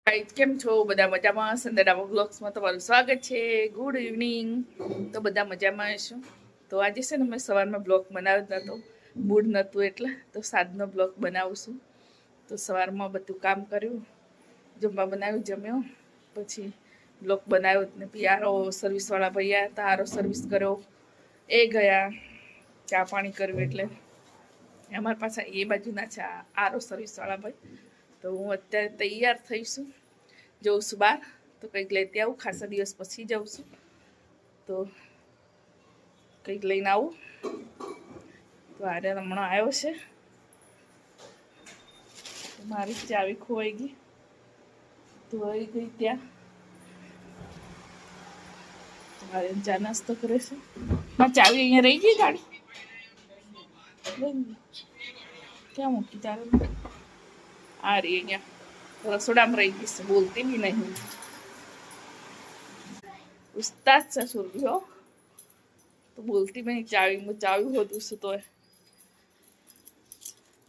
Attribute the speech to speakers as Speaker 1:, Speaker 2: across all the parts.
Speaker 1: Guys કેમ છો બધા મજામાં? સંદડામાં બ્લોગ્સમાં તમારું સ્વાગત છે. Good evening. તો બધા મજામાં હશો. તો આજે છે ને મેં સવારમાં બ્લોગ બનાવ્યો નહોતો, મૂડ નહોતું એટલે તો સાંજનો બ્લોગ બનાવું છું. તો સવારમાં બધું કામ કર્યું, જમવા બનાવ્યું, જમ્યો, પછી બ્લોગ બનાવ્યો ને પછી આરો સર્વિસવાળા ભૈયા હતા, આરો સર્વિસ કર્યો, એ ગયા ચા પાણી કર્યું. એટલે અમારા પાછા એ બાજુના છે આરો સર્વિસવાળા ભાઈ. તો હું અત્યારે તૈયાર થઈશું, જઉં છું બહાર. તો કંઈક લેતી આવું, ખાસા દિવસ પછી જાઉં છું તો કંઈક લઈને આવું. તો આરે હમણાં આવ્યો છે, મારી ચાવી ખોવાઈ ગઈ, ધોવાઈ ગઈ ત્યાં. મારે ચા નાસ્તો કરે છે. મારી ચાવી અહીંયા રહી ગઈ, ગાડી ક્યાં મૂકી ચાલે? આ રહી અહીંયા રસોડામાં રહી ગઈ છે, બોલતી બી નહીં. ઉસ્તાદ છે સુરભીઓ, તો બોલતી બી ચાવી હોતું છું.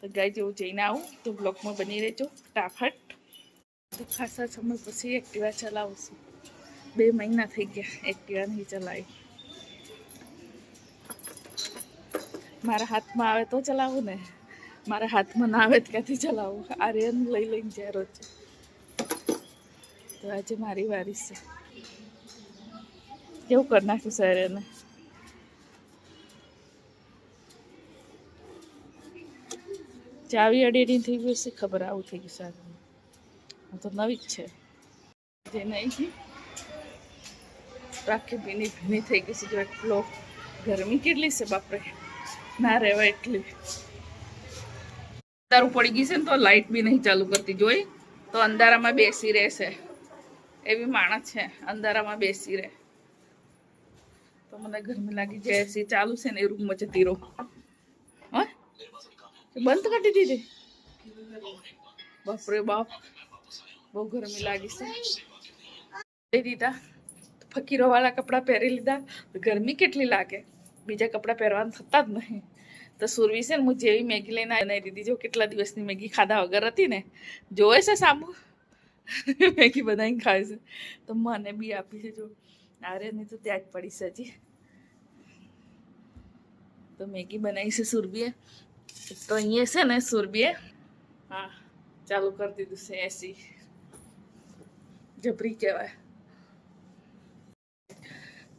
Speaker 1: તો ગાય જેવું જઈને આવું તો બ્લોકમાં બની રહેજો ફટાફટ. તો ખાસા સમય પછી એક્ટિવા ચલાવું છું, 2 મહિના થઈ ગયા એક્ટિવા નહીં ચલાવી. મારા હાથમાં આવે તો ચલાવું ને, મારા હાથમાં ના આવે ક્યાંથી ચલાવું? આર્યન લઈ લઈને જાય રોજ. તો આજે મારી વારી છે. કેવું કરી નાખ્યું છે આર્યને? ચાવી અડેડી થઈ ગયું છે, ખબર આવું થઈ ગયું સારું. હું તો નવી જ છે જે નહીં ગઈ, આખી ભીની ભીની થઈ ગઈ છે. જો એટલો ગરમી કેટલી છે બાપરે, ના રહેવાય એટલી. અંધારું પડી ગઈ છે ને તો લાઇટ બી નહીં ચાલુ કરતી, જોઈ તો અંધારામાં બેસી રહેશે એવી માણસ છે, અંધારામાં બેસી રહે. તો મને ગરમી લાગી જાય. એસી ચાલુ છે ને એ રૂમમાં જતી રહો. હા, બંધ કરી દીધી. બાપરે બાપ, બહુ ગરમી લાગી છે. લઈ દીધા ફકીરો વાળા કપડાં પહેરી લીધા. ગરમી કેટલી લાગે, બીજા કપડાં પહેરવાનું થતા જ નહીં. તો સુરવી છે ને, હું જેવી મેગી લઈને બનાવી દીધી. જો કેટલા દિવસની મેગી ખાધા વગર હતી ને, જોવે છે સામુ મેગી બનાવીને ખાય છે. તો મને બી આપી છે. જો આર્યની તો ત્યાં જ પડી છે હજી. તો મેગી બનાવી છે સુરભીએ. તો અહીંયા છે ને સુરભીએ હા ચાલુ કરી દીધું છે એસી. જબરી કહેવાય.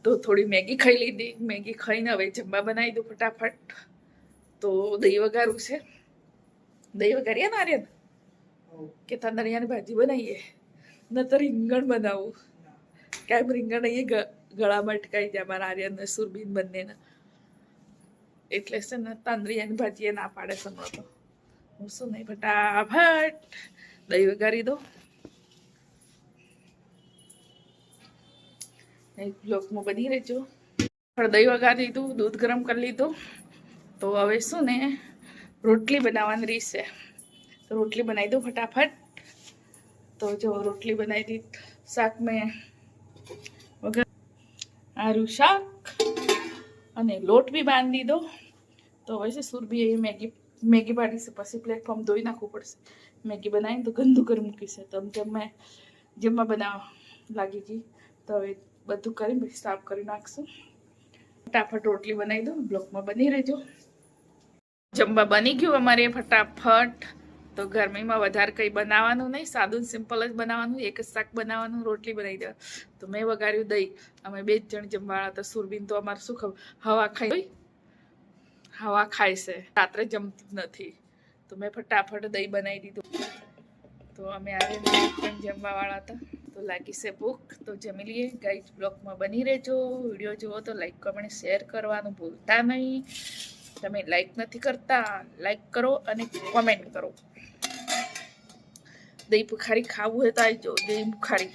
Speaker 1: તો થોડી મેગી ખાઈ લીધી. મેગી ખાઈને હવે જમવા બનાવી દઉં ફટાફટ. તો દહીં વઘારું છે. દહીં વઘારીએ ને આર્યન કે તાંદળિયાની ભાજી બનાવીએ, ન તો રીંગણ બનાવું. કાંઈ રીંગણ અહીંયા ગળામાં અટકાઈ જાય મારા આર્યન ને સુરબીન બંનેને. એટલે છે ને તાંદળિયાની ભાજી એ ના પાડે છે. તો હું શું નહીં, ફટાફટ દહીં વઘારી દઉં. બ્લોકમાં બની રહેજો. દહીં વઘારી દીધું, દૂધ ગરમ કરી લીધું. તો હવે શું ને રોટલી બનાવવાની રીત છે. તો રોટલી બનાવી દઉં ફટાફટ. તો જો રોટલી બનાવી દીધી. શાક મેં વઘાર આરું શાક અને લોટ બી બાંધી દીધો. તો હવે છે સુરભી એ મેગી પાડી છે. પછી પ્લેટફોર્મ ધોઈ નાખવું પડશે. મેગી બનાવીને તો ગંદુ કરી મૂકી છે. તો જેમ મેં જમવા બનાવવા લાગી ગઈ. તો હવે બધું કરી પછી સાફ કરી નાખશું. ફટાફટ રોટલી બનાવી દો, બ્લોકમાં બની રહેજો. જમવા બની ગયું અમારે ફટાફટ. તો ગરમીમાં વધારે કંઈ બનાવવાનું નહીં, સાદું સિમ્પલ જ બનાવવાનું. એક જ શાક બનાવવાનું, રોટલી બનાવી દેવા. તો મેં વઘાર્યું દહીં. અમે 2 જ જણ જમવાના હતા. સુરબીન તો અમારે શું ખબર હવા ખાય છે, રાત્રે જમતી જ નથી. તો મેં ફટાફટ દહીં બનાવી દીધું. તો અમે આજે પણ જમવાવાળા હતા. તો લાગી છે ભૂખ, તો જમી લઈએ. ગાઈઝ બ્લોગમાં બની રહેજો. વિડીયો જુઓ તો લાઈક કમેન્ટ શેર કરવાનું ભૂલતા નહીં. તમે લાઈક નથી કરતા, લાઈક કરો અને કોમેન્ટ કરો. દહીં ભુખારી ખાવું હોય તો આવી જાઓ. દહીં ભુખારી